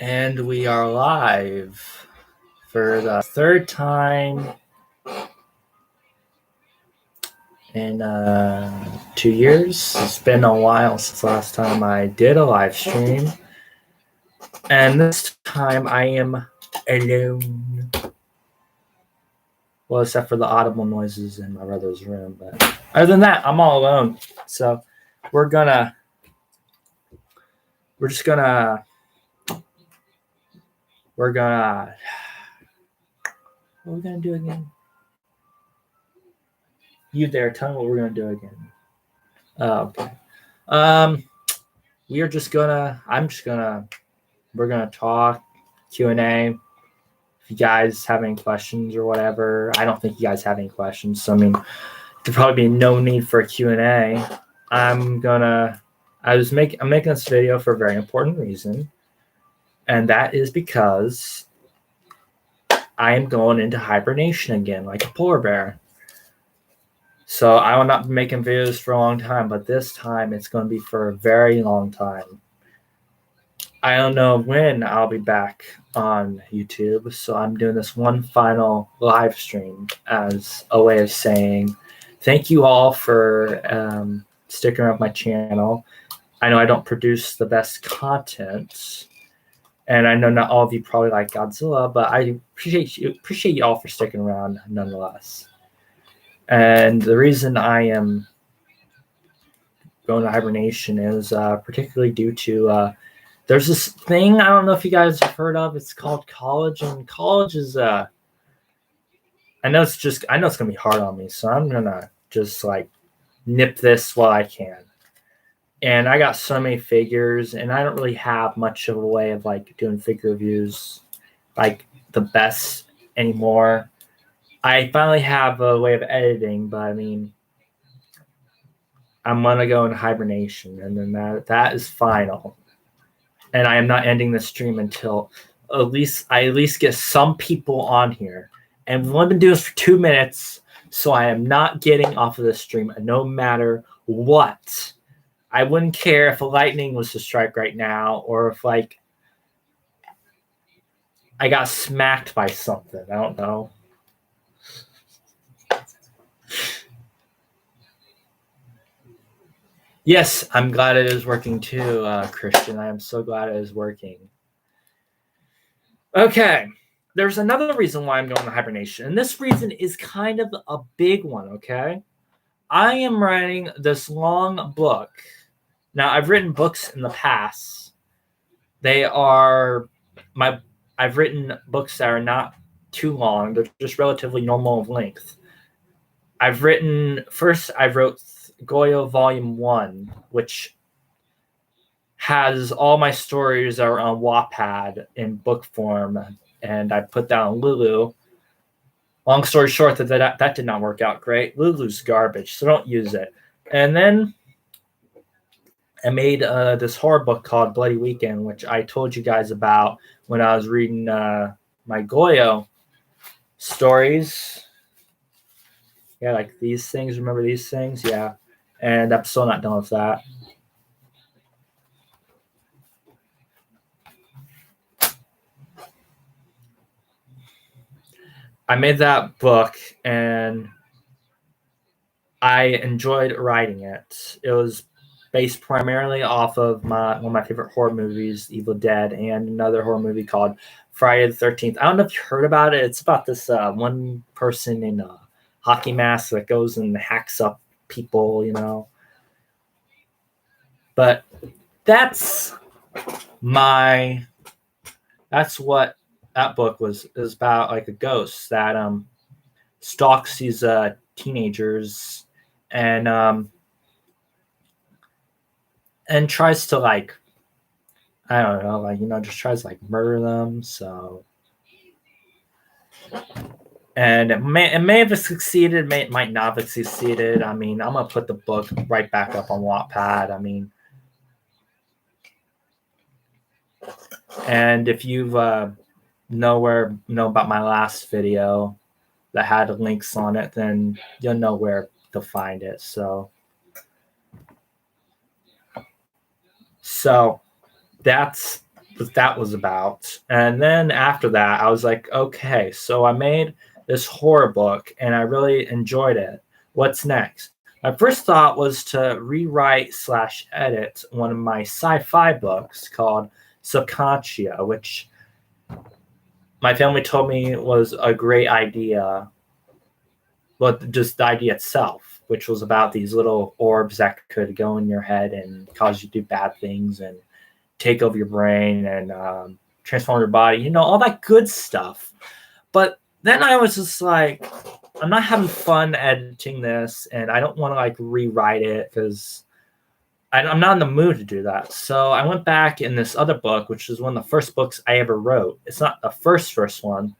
And we are live for the third time in 2 years. It's been a while since the last time I did a live stream. And this time I am alone. Well, except for the audible noises in my brother's room. But other than that, I'm all alone. So we're just gonna what are we gonna do again? You there, tell me what we're gonna do again. Oh, okay. We're gonna talk, Q&A. If you guys have any questions or whatever. I don't think you guys have any questions, so I mean, there'd probably be no need for a Q&A. I'm making this video for a very important reason, and that is because I am going into hibernation again, like a polar bear. So I will not be making videos for a long time, but this time it's going to be for a very long time. I don't know when I'll be back on YouTube, so I'm doing this one final live stream as a way of saying thank you all for sticking around my channel. I know I don't produce the best content, and I know not all of you probably like Godzilla, but I appreciate you all for sticking around nonetheless. And the reason I am going to hibernation is particularly due to there's this thing, I don't know if you guys have heard of. It's called college, and college is I know it's gonna be hard on me, so I'm gonna just like nip this while I can. And I got so many figures, and I don't really have much of a way of like doing figure reviews like the best anymore. I finally have a way of editing, but I mean, I'm gonna go in hibernation, and then that is final. And I am not ending the stream until I at least get some people on here. And we've only been doing this for 2 minutes, so I am not getting off of the stream no matter what. I wouldn't care if lightning was to strike right now, or if like I got smacked by something. I don't know. Yes, I'm glad it is working too, Christian. I am so glad it is working. Okay, there's another reason why I'm going to hibernation, and this reason is kind of a big one, okay? I am writing this long book. Now, I've written books in the past. I've written books that are not too long. They're just relatively normal of length. I wrote Goyo Volume 1, which has all my stories are on Wattpad in book form, and I put that on Lulu. Long story short, that did not work out great. Lulu's garbage, so don't use it. And then I made this horror book called Bloody Weekend, which I told you guys about when I was reading my Goyo stories. Yeah, like these things. Remember these things? Yeah. And I'm still not done with that. I made that book, and I enjoyed writing it. It was based primarily off of one of my favorite horror movies, Evil Dead, and another horror movie called Friday the 13th. I don't know if you heard about it. It's about this one person in a hockey mask that goes and hacks up people, you know. But that's what that book was about, like a ghost that stalks these teenagers and tries to like, I don't know, like, you know, just tries to like murder them. So, and it may have succeeded, it might not have succeeded. I mean, I'm gonna put the book right back up on Wattpad. I mean, and if you've know about my last video that had links on it, then you'll know where to find it. So that's what that was about. And then after that, I was like, okay, so I made this horror book and I really enjoyed it. What's next? My first thought was to rewrite/edit one of my sci-fi books called Subconscia, which my family told me was a great idea, but just the idea itself, which was about these little orbs that could go in your head and cause you to do bad things and take over your brain and transform your body, you know, all that good stuff. But then I was just like, I'm not having fun editing this, and I don't want to like rewrite it because I'm not in the mood to do that. So I went back in this other book, which is one of the first books I ever wrote. It's not the first one.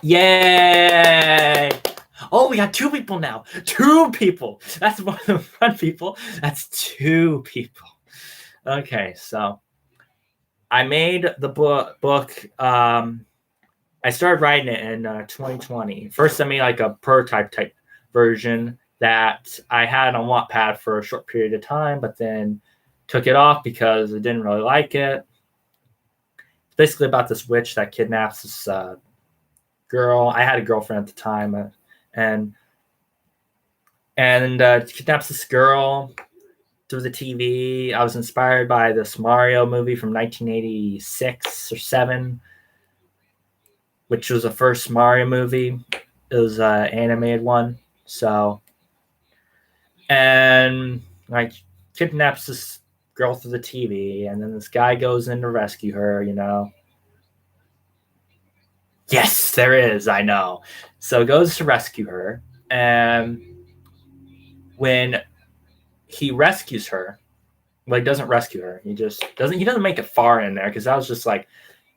Yay! Oh, we got 2 people now. 2 people. That's more than 1 people. That's 2 people. Okay, so I made the book. I started writing it in 2020. First, I made like a prototype type version that I had on Wattpad for a short period of time, but then took it off because I didn't really like it. It's basically about this witch that kidnaps this girl. I had a girlfriend at the time, and kidnaps this girl through the TV. I was inspired by this Mario movie from 1986 or 7, which was the first Mario movie. It was an animated one. So, and like kidnaps this girl through the TV, and then this guy goes in to rescue her, you know. Yes, there is, I know. So goes to rescue her, and when he rescues her, well, he doesn't rescue her. He doesn't make it far in there because I was just like,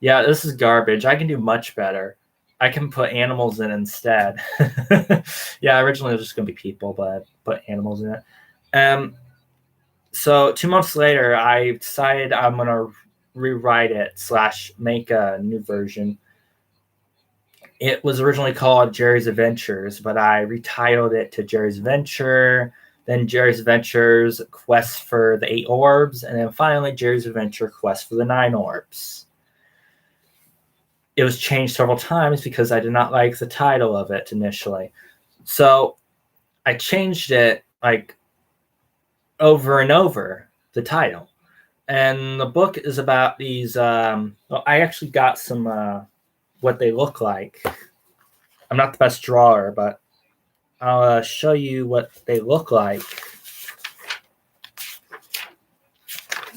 yeah, this is garbage. I can do much better. I can put animals in instead. Yeah, originally it was just gonna be people, but put animals in it. So 2 months later, I decided I'm gonna rewrite it / make a new version. It was originally called Jerry's Adventures, but I retitled it to Jerry's Adventure, then Jerry's Adventures Quest for the 8 Orbs, and then finally Jerry's Adventure Quest for the 9 Orbs. It was changed several times because I did not like the title of it initially. So I changed it like over and over, the title. And the book is about these, well, I actually got some, what they look like. I'm not the best drawer, but I'll show you what they look like.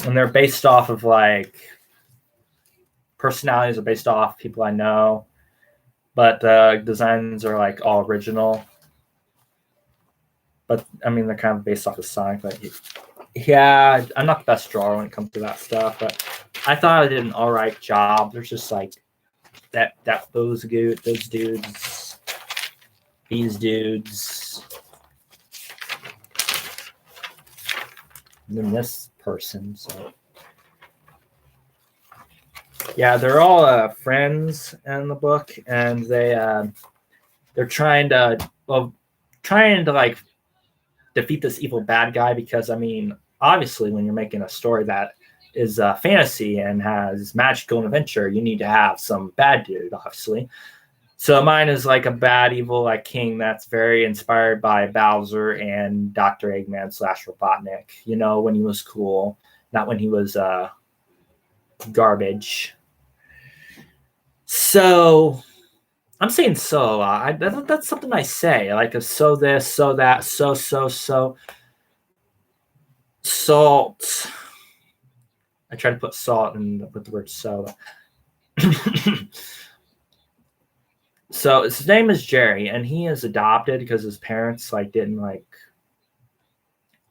And they're based off of like, personalities are based off people I know, but the designs are like all original. But I mean, they're kind of based off of Sonic. But yeah, I'm not the best drawer when it comes to that stuff, but I thought I did an all right job. There's just like those dudes, these dudes, and then this person. So yeah, they're all friends in the book, and they're trying to like defeat this evil bad guy because, I mean, obviously when you're making a story that is fantasy and has magical and adventure, you need to have some bad dude, obviously. So mine is like a bad evil like king that's very inspired by Bowser and Dr. Eggman / Robotnik, you know, when he was cool, not when he was garbage. So I'm saying so a lot. That's something I say, like a so this, so that, so salt. I try to put salt in with the word so. So his name is Jerry, and he is adopted because his parents like didn't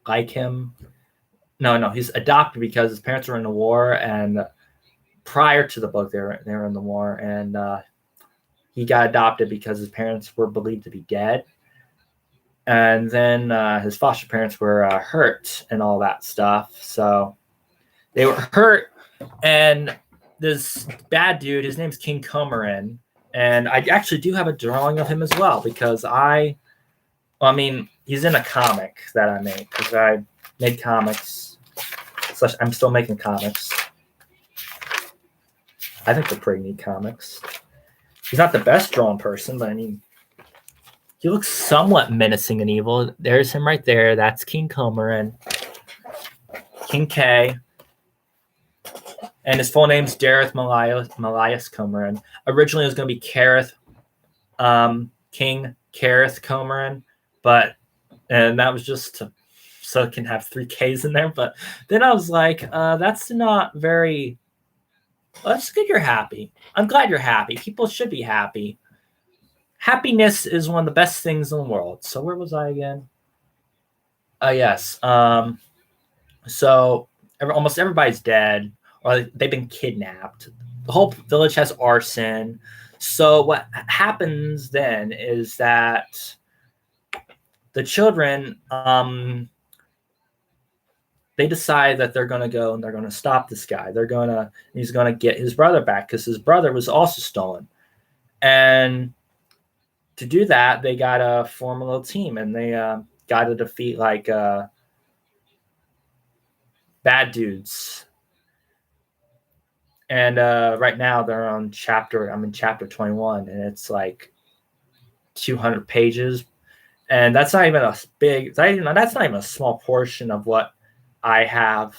like him. No, he's adopted because his parents were in the war, and prior to the book, they were in the war, and he got adopted because his parents were believed to be dead. And then his foster parents were hurt and all that stuff. So they were hurt. And this bad dude, his name's King Comarin. And I actually do have a drawing of him as well because I mean, he's in a comic that I made because I made comics. I'm still making comics. I think they're pretty neat comics. He's not the best drawn person, but I mean, he looks somewhat menacing and evil. There's him right there. That's King Comarin. King K. And his full name's Dareth Malias Comarin. Originally, it was going to be Kareth, King Kareth Comarin, and that was just so it can have 3 Ks in there. But then I was like, that's not very. Well, that's good. You're happy. I'm glad you're happy. People should be happy. Happiness is one of the best things in the world. So where was I again? Yes. So almost everybody's dead, or they've been kidnapped. The whole village has arson. So what happens then is that the children, they decide that they're going to go and they're going to stop this guy. He's going to get his brother back because his brother was also stolen. And to do that, they got to form a little team, and they got to defeat like bad dudes. And right now I'm in chapter 21, and it's like 200 pages. And that's not even that's not even a small portion of what I have.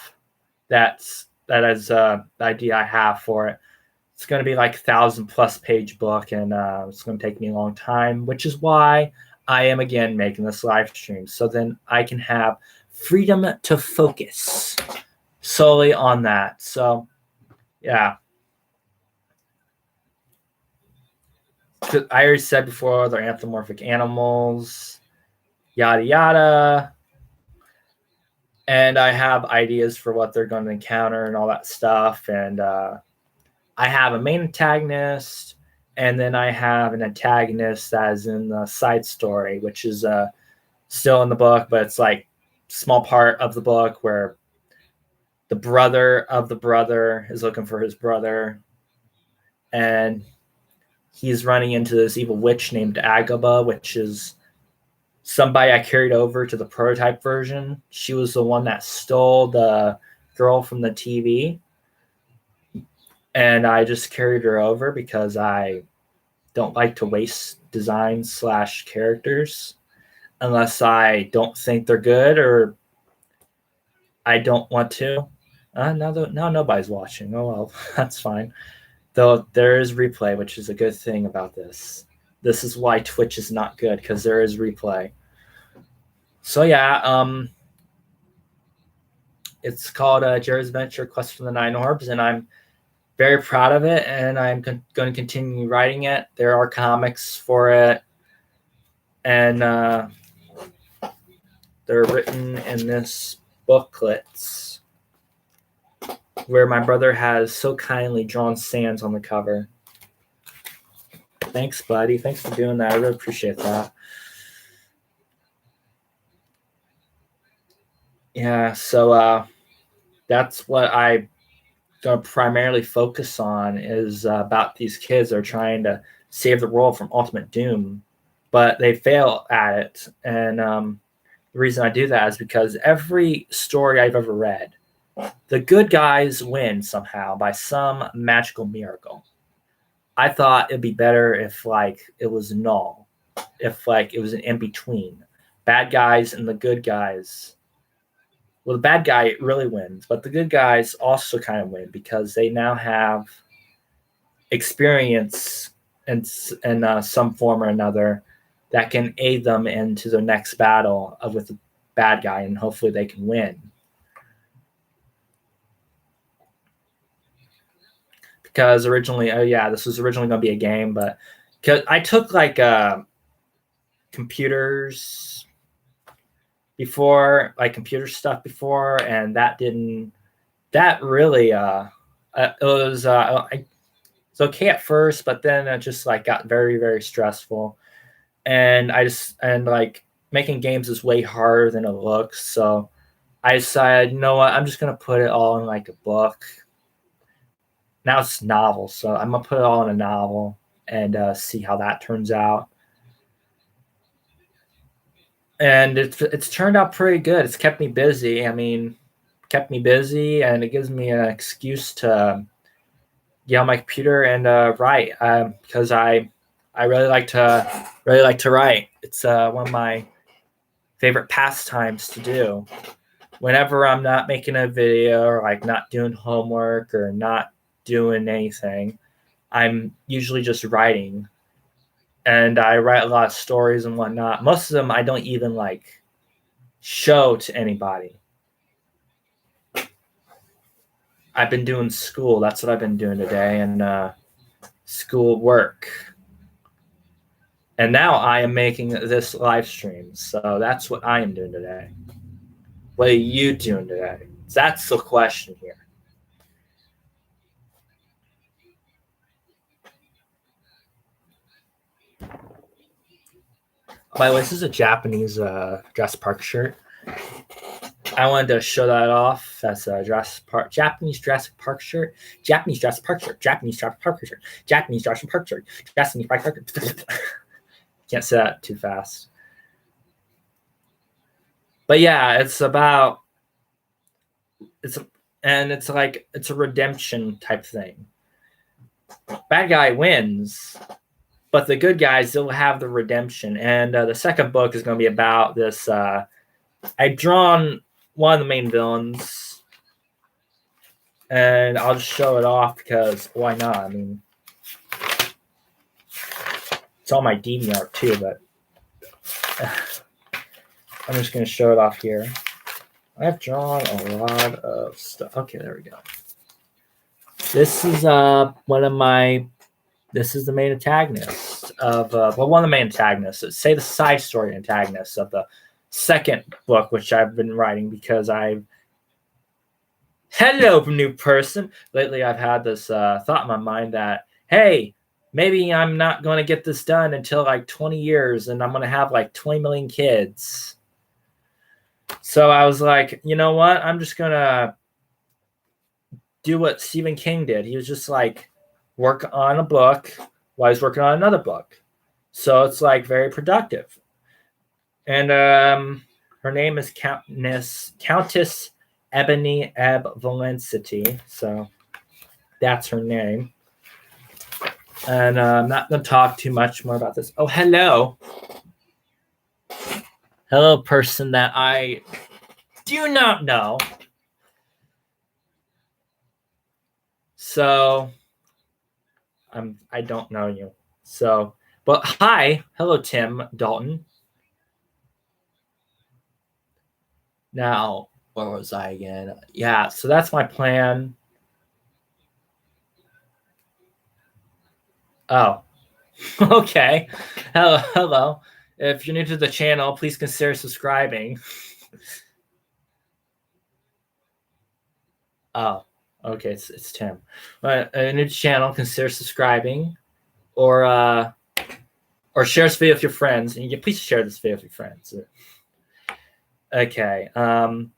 That is the idea I have for it. It's going to be like 1,000+ page book, and it's going to take me a long time, which is why I am again making this live stream, so then I can have freedom to focus solely on that. So yeah, I already said before, they're anthropomorphic animals, yada yada. And I have ideas for what they're going to encounter and all that stuff. And I have a main antagonist, and then I have an antagonist that is in the side story, which is still in the book, but it's like small part of the book where the brother of the brother is looking for his brother, and he's running into this evil witch named Agaba, which is somebody I carried over to the prototype version. She was the one that stole the girl from the TV, and I just carried her over because I don't like to waste designs / characters unless I don't think they're good or I don't want to. Now nobody's watching. Oh well, that's fine. Though there is replay, which is a good thing about this. This is why Twitch is not good, because there is replay. So yeah, it's called Jerry's Adventure: Quest for the 9 Orbs, and I'm very proud of it, and I'm going to continue writing it. There are comics for it, and they're written in this booklets where my brother has so kindly drawn sands on the cover. Thanks, buddy. Thanks for doing that. I really appreciate that. Yeah, so that's what I'm going to primarily focus on, is about these kids that are trying to save the world from ultimate doom, but they fail at it. And the reason I do that is because every story I've ever read, the good guys win somehow by some magical miracle. I thought it'd be better if like it was null, if like it was an in-between. Bad guys and the good guys. Well, the bad guy really wins, but the good guys also kind of win because they now have experience in some form or another that can aid them into the next battle with the bad guy, and hopefully they can win. Because originally, this was originally going to be a game, but because I took like computers before, like computer stuff before, and that really it was it's okay at first, but then it just like got very, very stressful, and like making games is way harder than it looks. So I decided, you know what, I'm just gonna put it all in like a book. Now it's novel, so I'm gonna put it all in a novel and see how that turns out. and it's turned out pretty good. It's kept me busy. I mean, kept me busy, and it gives me an excuse to get on my computer and write because I really like to write. It's one of my favorite pastimes to do. Whenever I'm not making a video or like not doing homework or not doing anything, I'm usually just writing. And I write a lot of stories and whatnot. Most of them I don't even like show to anybody. I've been doing school. That's what I've been doing today, and school work. And now I am making this live stream. So that's what I am doing today. What are you doing today? That's the question here. By the way, this is a Japanese Jurassic Park shirt. I wanted to show that off. That's a Japanese Jurassic Park shirt. Japanese Jurassic Park shirt. Japanese Jurassic Park shirt. Japanese Jurassic Park shirt. Japanese Jurassic Park shirt. Can't say that too fast. But yeah, it's like it's a redemption type thing. Bad guy wins, but the good guys still have the redemption. And the second book is going to be about this. I've drawn one of the main villains, and I'll just show it off because why not? I mean, it's on my DVR too, but I'm just going to show it off here. I've drawn a lot of stuff. Okay, there we go. This is this is the main antagonist of one of the main antagonists. Say the side story antagonists of the second book, which I've been writing because hello, new person. Lately, I've had this thought in my mind that, hey, maybe I'm not going to get this done until like 20 years and I'm going to have like 20 million kids. So I was like, you know what? I'm just going to do what Stephen King did. He was just like work on a book while he's working on another book. So it's like very productive. And her name is Countess Ebony Ebb Valencity. So that's her name. And I'm not going to talk too much more about this. Oh, hello. Hello, person that I do not know. So I don't know you. So, but hi. Hello, Tim Dalton. Now, where was I again? Yeah, so that's my plan. Oh, okay. Hello. If you're new to the channel, please consider subscribing. Oh, okay. It's Tim. New to the channel, consider subscribing, or share this video with your friends. And you please share this video with your friends. Okay. Now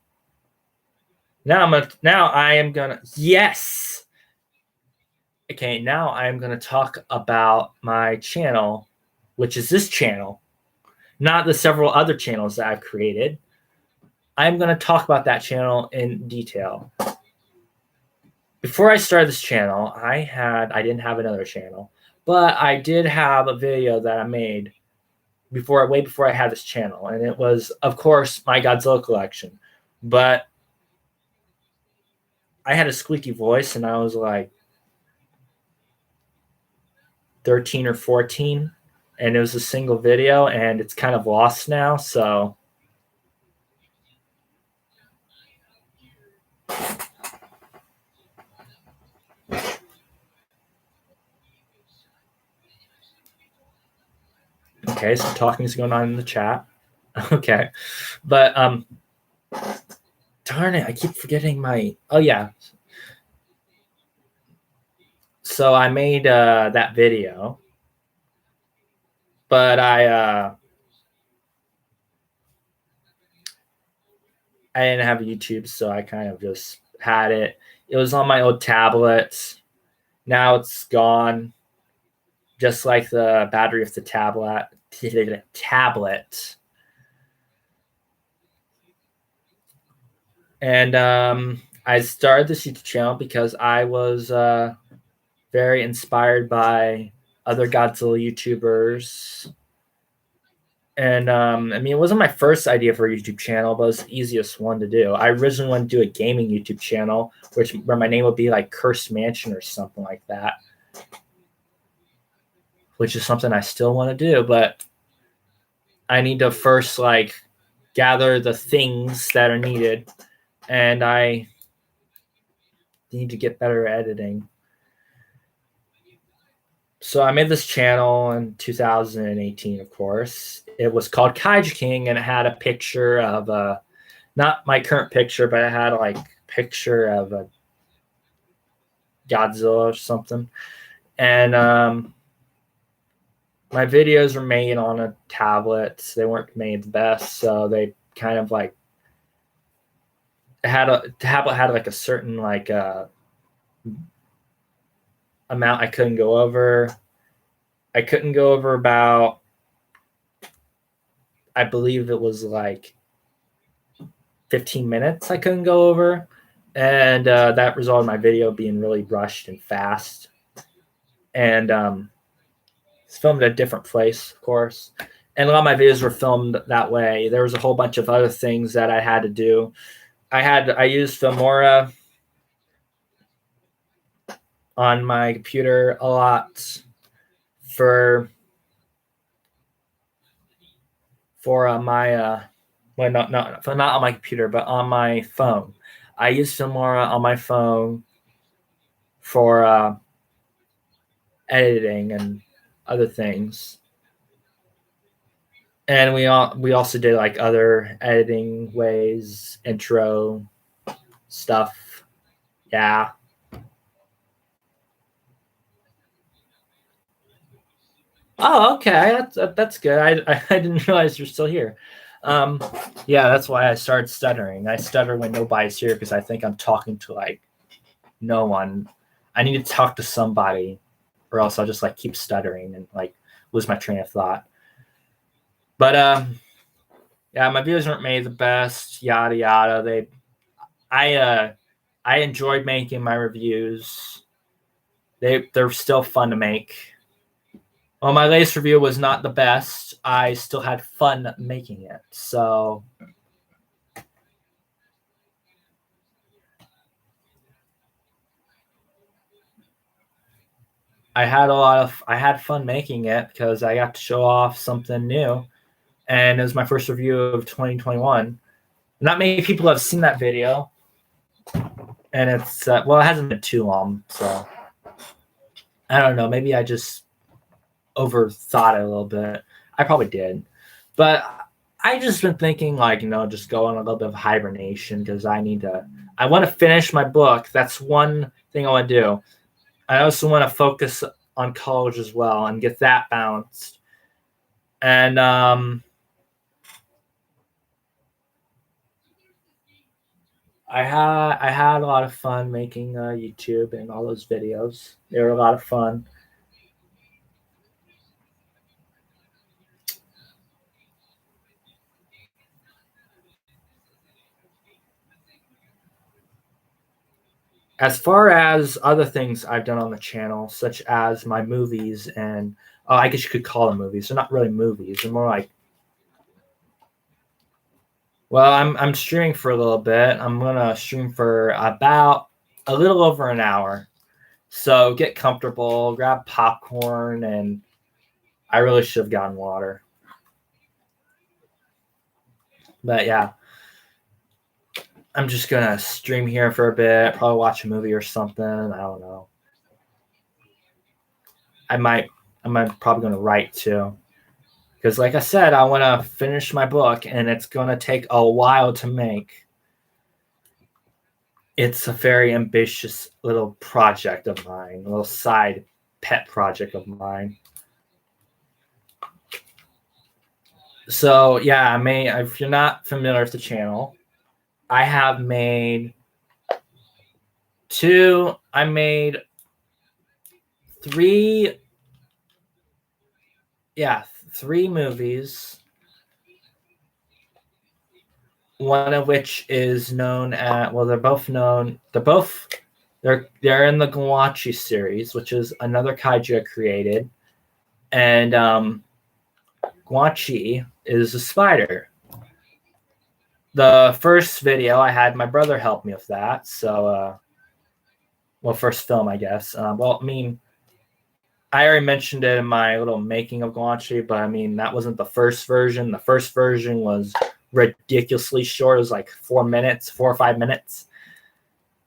I am gonna yes. Okay, now I'm gonna talk about my channel, which is this channel, not the several other channels that I've created. I'm gonna talk about that channel in detail. Before I started this channel, I didn't have another channel, but I did have a video that I made way before I had this channel, and it was, of course, my Godzilla collection. But I had a squeaky voice, and I was like 13 or 14, and it was a single video, and it's kind of lost now. So okay, some talking is going on in the chat. Okay, but darn it, I keep forgetting my. Oh yeah. So I made that video, but I didn't have YouTube, so I kind of just had it. It was on my old tablet. Now it's gone, just like the battery of the tablet. And I started this YouTube channel because I was very inspired by other Godzilla YouTubers. And I mean, it wasn't my first idea for a YouTube channel, but it was the easiest one to do. I originally wanted to do a gaming YouTube channel, where my name would be like Cursed Mansion or something like that, which is something I still want to do. But I need to first like gather the things that are needed, and I need to get better at editing. So I made this channel in 2018, of course. It was called Kaiju King, and it had a picture of not my current picture, but it had like a picture of a Godzilla or something. And my videos were made on a tablet. They weren't made the best, so they kind of like the tablet had like a certain like amount I couldn't go over. I couldn't go over about, I believe it was like 15 minutes I couldn't go over. And that resulted in my video being really rushed and fast. And it's filmed at a different place, of course. And a lot of my videos were filmed that way. There was a whole bunch of other things that I had to do. I used Filmora on my computer a lot for my well, not on my computer, but on my phone. I use Filmora on my phone for editing and other things. And we also did like other editing ways, intro stuff. Yeah. Oh, okay. That's good. I didn't realize you're still here. Yeah, that's why I started stuttering. I stutter when nobody's here because I think I'm talking to like no one. I need to talk to somebody, or else I'll just like keep stuttering and like lose my train of thought. But yeah, my videos weren't made the best. Yada yada. I enjoyed making my reviews. They're still fun to make. Well, my latest review was not the best. I still had fun making it. So I had fun making it because I got to show off something new. And it was my first review of 2021. Not many people have seen that video. And it's well, it hasn't been too long, so I don't know. Maybe I just overthought it a little bit. I probably did, but I just been thinking like, just go on a little bit of hibernation because I want to finish my book. That's one thing I want to do. I also want to focus on college as well and get that balanced. And I had a lot of fun making YouTube and all those videos. They were a lot of fun. As far as other things I've done on the channel, such as my movies and I guess you could call them movies. They're not really movies. They're more like, well, I'm streaming for a little bit. I'm gonna stream for about a little over an hour. So get comfortable, grab popcorn, and I really should have gotten water. But yeah, I'm just gonna stream here for a bit, probably watch a movie or something. I don't know. I'm probably gonna write too. Because like I said, I want to finish my book and it's going to take a while to make. It's a very ambitious little project of mine, a little side pet project of mine. So yeah, if you're not familiar with the channel, I have made three movies. one of which is known at, well, they're both known. They're in the Guanchi series, which is another kaiju I created, and Guanchi is a spider. The first video I had my brother help me with that. So, first film, I guess. Well, I mean, I already mentioned it in my little making of Guanchi, but I mean, that wasn't the first version. The first version was ridiculously short. It was like 4 minutes, 4 or 5 minutes.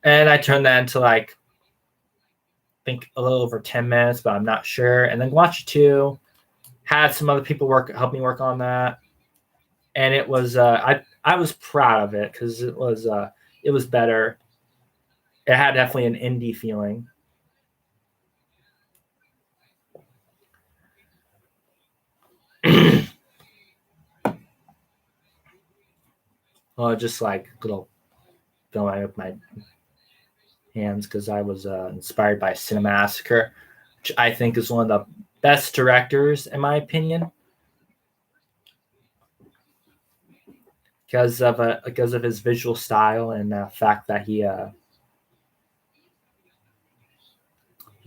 And I turned that into like, I think a little over 10 minutes, but I'm not sure. And then Guanchi 2 had some other people help me work on that. And it was, I was proud of it because it was better. It had definitely an indie feeling. Well, just like little filming with my hands because I was inspired by Cinemassacre, which I think is one of the best directors in my opinion, because of his visual style and the fact that he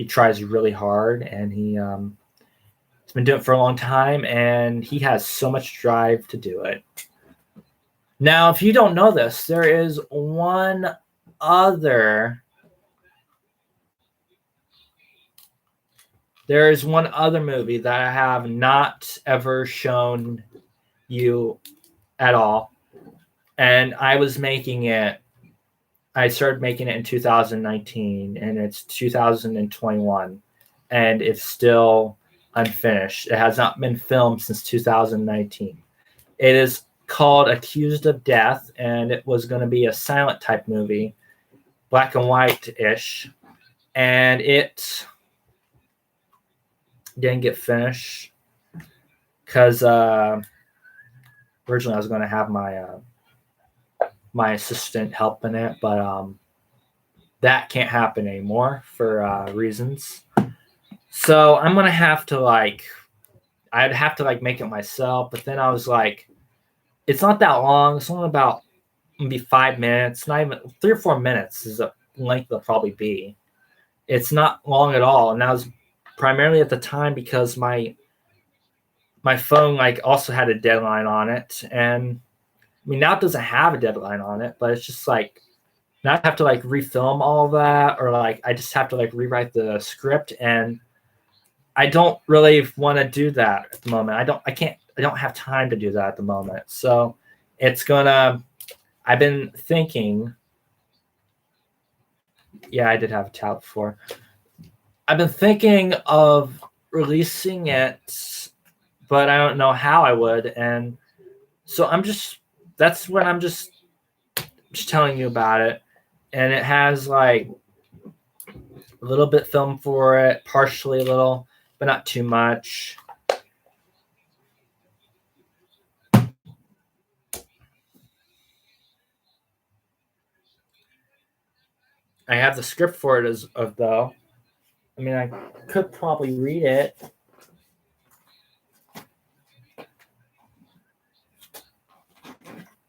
tries really hard, and he's been doing it for a long time, and he has so much drive to do it. Now, if you don't know this, there is one other movie that I have not ever shown you at all. And I started making it in 2019, and it's 2021, and it's still unfinished. It has not been filmed since 2019. It is called Accused of Death, and it was going to be a silent type movie, black and white-ish, and it didn't get finished because originally I was going to have my assistant helping it, but that can't happen anymore for reasons. So I'm going to have to I'd have to make it myself, but then I was like, it's not that long. It's only about maybe 5 minutes, not even 3 or 4 minutes is the length it'll probably be. It's not long at all. And that was primarily at the time because my phone also had a deadline on it. And I mean, now it doesn't have a deadline on it, but it's just now I have to refilm all of that, or I just have to rewrite the script, and I don't really want to do that at the moment. I don't have time to do that at the moment. So I've been thinking, yeah, I did have a tab before. I've been thinking of releasing it, but I don't know how I would. And so that's when I'm just telling you about it. And it has a little bit filmed for it, partially a little, but not too much. I have the script for it though. I mean, I could probably read it.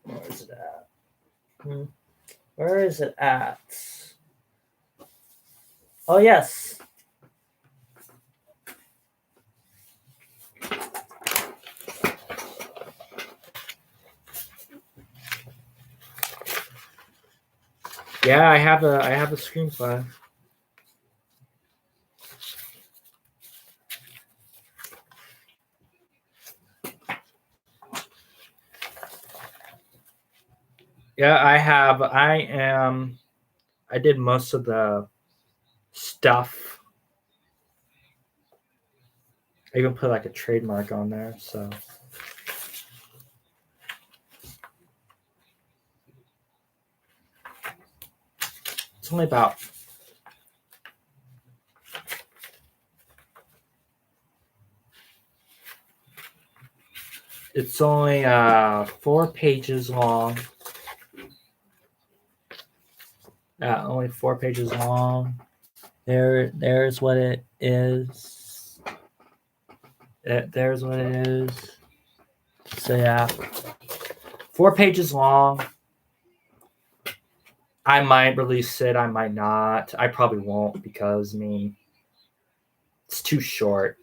Where is it at? Where is it at? Oh, yes. Yeah, I have a screenplay. Yeah, I did most of the stuff. I even put a trademark on there, so. It's only about It's only 4 pages long. Only 4 pages long. There's what it is. There's what it is. So yeah. 4 pages long. I might release it. I might not. I probably won't because, I mean, it's too short.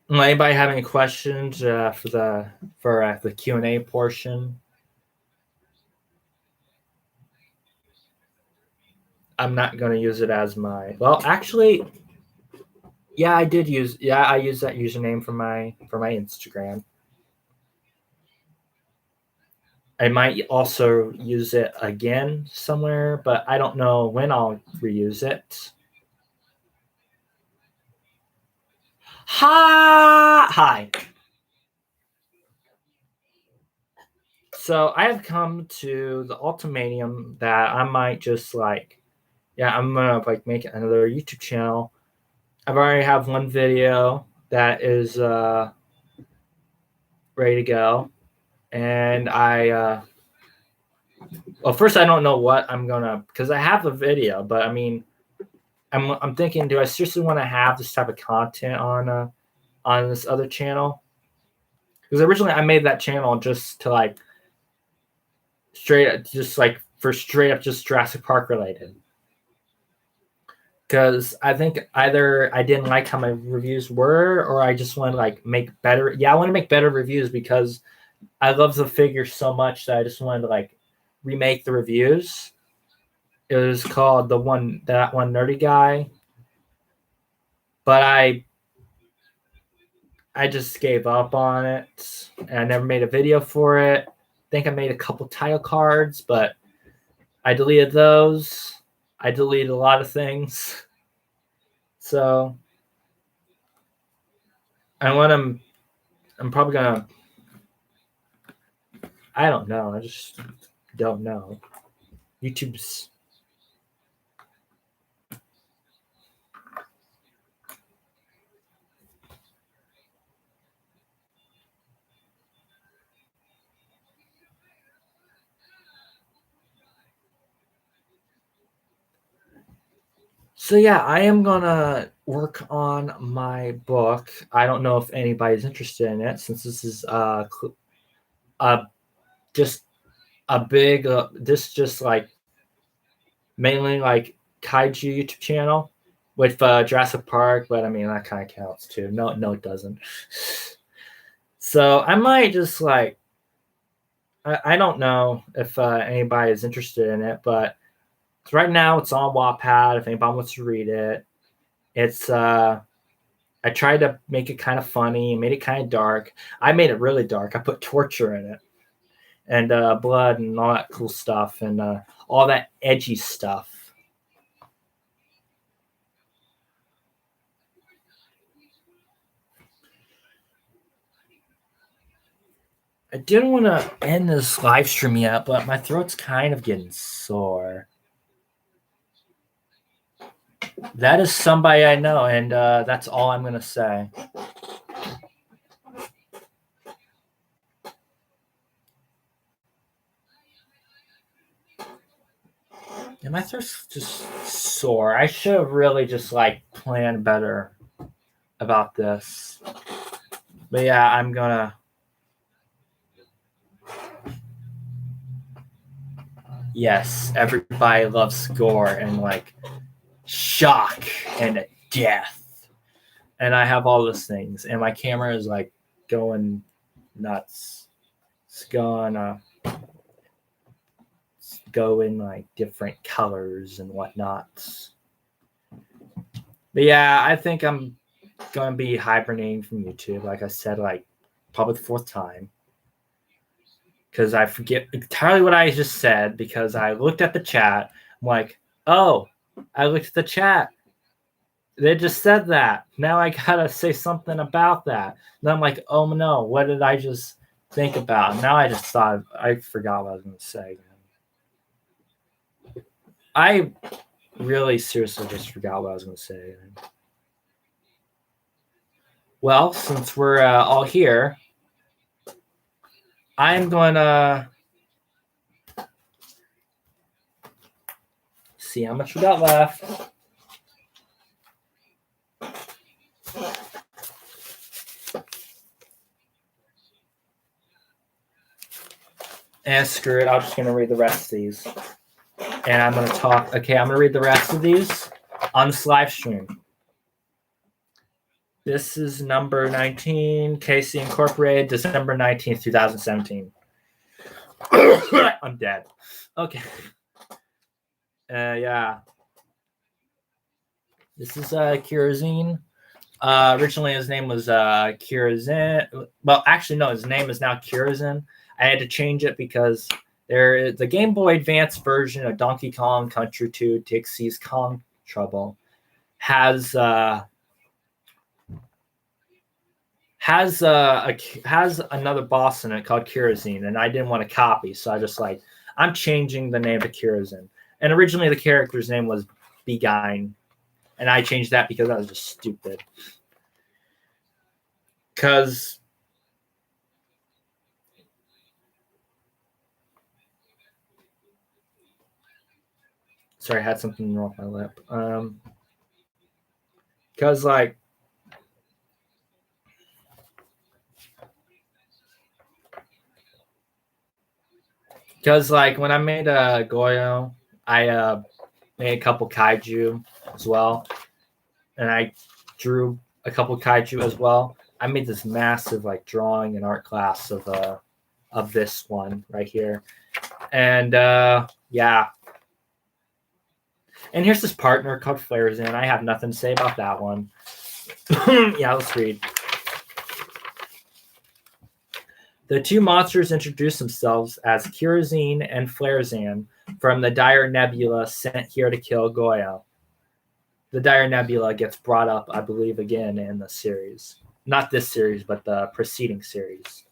Anybody have any questions for the Q&A portion? I'm not going to use it as my. Well, actually, yeah, I did use. Yeah, I used that username for my Instagram. I might also use it again somewhere, but I don't know when I'll reuse it. Hi. So I have come to the ultimatum that I might just like, yeah, I'm gonna like make another YouTube channel. I've already have one video that is ready to go, and well, first I don't know what I'm gonna because I have a video, but I mean, I'm thinking, do I seriously want to have this type of content on this other channel? Because originally I made that channel just to like straight up just Jurassic Park related. Because I think either I didn't like how my reviews were, or I just want to like make better. Yeah, I want to make better reviews because I love the figure so much that I just wanted to like remake the reviews. It was called that one nerdy guy, but I just gave up on it, and I never made a video for it. I think I made a couple title cards, but I deleted those. I deleted a lot of things. So I'm probably gonna. I don't know. I just don't know. YouTube's. So yeah, I am gonna work on my book. I don't know if anybody's interested in it, since this is just a big this just like mainly like kaiju YouTube channel with Jurassic Park, but I mean that kind of counts too. No, it doesn't. So I might just like I don't know if anybody is interested in it, but right now it's on Wattpad. If anybody wants to read it, it's I tried to make it kind of funny, made it kind of dark. I made it really dark. I put torture in it and blood and all that cool stuff and all that edgy stuff. I didn't want to end this live stream yet, but my throat's kind of getting sore. That is somebody I know, and that's all I'm going to say. And my throat's just sore. I should have really just like planned better about this. But yeah, I'm going to. Yes, everybody loves gore and like shock and death. And I have all those things. And my camera is like going nuts. It's going go in like different colors and whatnot. But yeah, I think I'm going to be hibernating from YouTube. Like I said, like probably the 4th time. Because I forget entirely what I just said because I looked at the chat. I'm like, oh, I looked at the chat. They just said that. Now I got to say something about that. And I'm like, oh no, what did I just think about? Now I just thought, I forgot what I was going to say. I really seriously just forgot what I was going to say. Well, since we're all here, I'm going to see how much we got left. And screw it, I'm just going to read the rest of these. And I'm going to talk. Okay, I'm going to read the rest of these on this live stream. This is number 19, Casey Incorporated, December 19th, 2017. I'm dead. Okay. Yeah. This is Kirazine. Originally, his name was Kirazin. Well, actually, no, his name is now Kirazin. I had to change it because there is the Game Boy Advance version of Donkey Kong Country 2 Dixie's Kong Trouble has another boss in it called Kirazine, and I didn't want to copy, so I just I'm changing the name to Kirazin. And originally the character's name was Begine, and I changed that because that was just stupid. Because sorry, I had something wrong with my lip. Because when I made Goyo, I made a couple kaiju as well, and I drew a couple kaiju as well. I made this massive drawing and art class of this one right here, and yeah. And here's this partner called Flares in. I have nothing to say about that one. Yeah, let's read. The two monsters introduce themselves as Kirazine and Flaresan from the Dire Nebula sent here to kill Goyo. The Dire Nebula gets brought up, I believe, again in the series. Not this series, but the preceding series.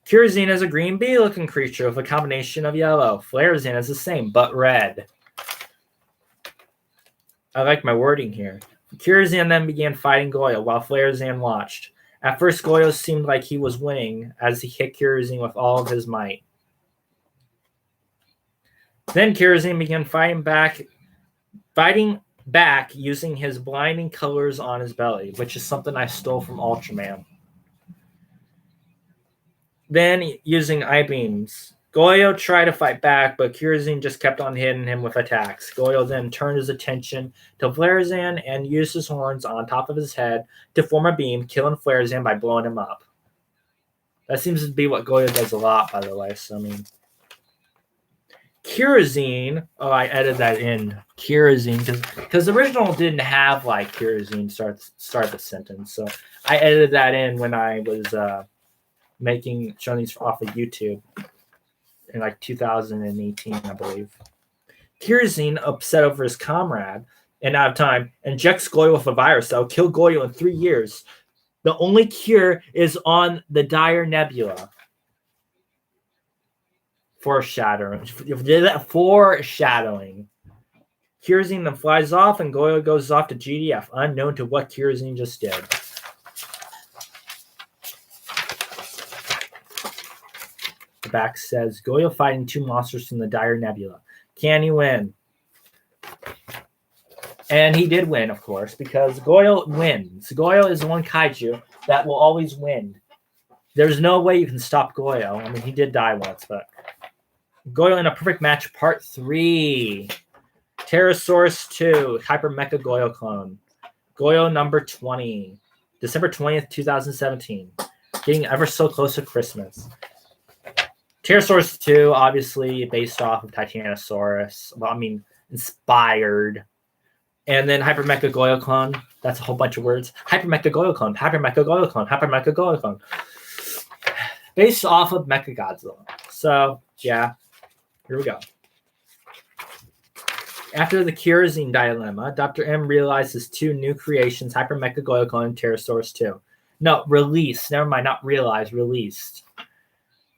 Kirazine is a green bee-looking creature with a combination of yellow. Flaresan is the same, but red. I like my wording here. Kirazine then began fighting Goyo while Flaresan watched. At first, Goyo seemed like he was winning as he hit Kirazine with all of his might. Then Kirazine began fighting back using his blinding colors on his belly, which is something I stole from Ultraman. Then, using I-beams, Goyo tried to fight back, but Kirazine just kept on hitting him with attacks. Goyo then turned his attention to Flaresan and used his horns on top of his head to form a beam, killing Flaresan by blowing him up. That seems to be what Goyo does a lot, by the way. So, I mean, Kirazine. Oh, I edited that in. Kirazine, because the original didn't have Kirazine start the sentence. So I edited that in when I was showing these off of YouTube in 2018, I believe. Kirazine, upset over his comrade and out of time, injects Goyo with a virus that will kill Goyo in 3 years. The only cure is on the Dire Nebula. Foreshadowing. Kirazine then flies off, and Goyo goes off to GDF, unknown to what Kirazine just did. The back says, Goyo fighting two monsters from the Dire Nebula. Can he win? And he did win, of course, because Goyo wins. Goyo is the one kaiju that will always win. There's no way you can stop Goyo. I mean, he did die once, but Goyo in a perfect match, part 3. Pterosaurus 2, Hyper Mecha Goyo clone. Goyo number 20. December 20th, 2017. Getting ever so close to Christmas. Pterosaurus 2, obviously based off of Titanosaurus. Well, I mean, inspired. And then Hyper Mecha Goyo clone. That's a whole bunch of words. Hyper Mecha Goyo clone. Hyper Mecha Goyo clone. Hyper Mecha Goyo clone. Based off of Mecha Godzilla. So, yeah. Here we go. After the Kirazine dilemma, Dr. M realized his two new creations, Hyper Mecha Goyo clone and Pterosaurus 2. No, released. Never mind, not realized. Released.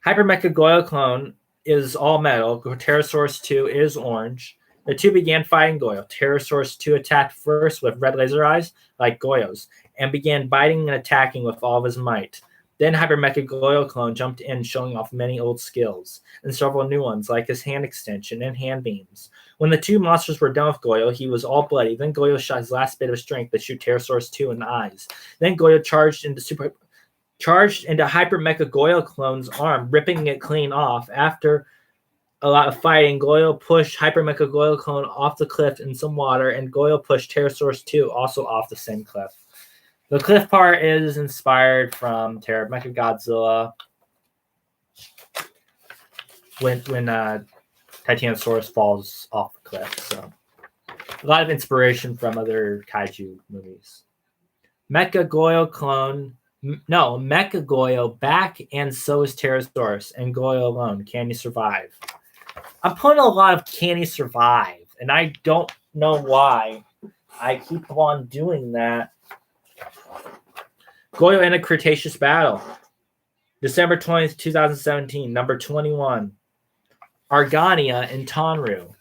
Hyper Mecha Goyo clone is all metal. Pterosaurus 2 is orange. The two began fighting Goyo. Pterosaurus 2 attacked first with red laser eyes, like Goyo's, and began biting and attacking with all of his might. Then Hyper Mecha Goyo clone jumped in, showing off many old skills, and several new ones, like his hand extension and hand beams. When the two monsters were done with Goyo, he was all bloody. Then Goyo shot his last bit of strength to shoot Pterosaurus 2 in the eyes. Then Goyo charged into Super charged into Hyper Mecha Goyle clone's arm, ripping it clean off. After a lot of fighting, Goyle pushed Hyper Mecha Goyle clone off the cliff in some water, and Goyle pushed Pterosaurus 2 also off the same cliff. The cliff part is inspired from Terror Mecha Godzilla when Titanosaurus falls off the cliff. So a lot of inspiration from other kaiju movies. Mecha Goyle back, and so is Pterosaurus, and Goyle alone. Can you survive? I'm putting a lot of can he survive, and I don't know why I keep on doing that. Goyle in a Cretaceous battle. December 20th, 2017, number 21. Argania in Tonru.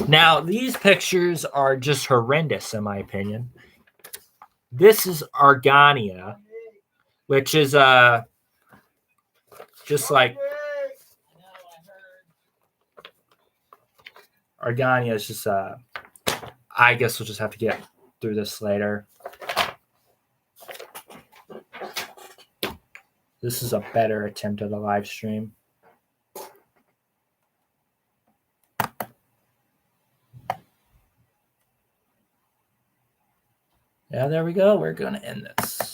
Now, these pictures are just horrendous, in my opinion. This is Argania, which is just like Argania is just I guess we'll just have to get through this later. This is a better attempt at a live stream. Yeah, there we go. We're going to end this.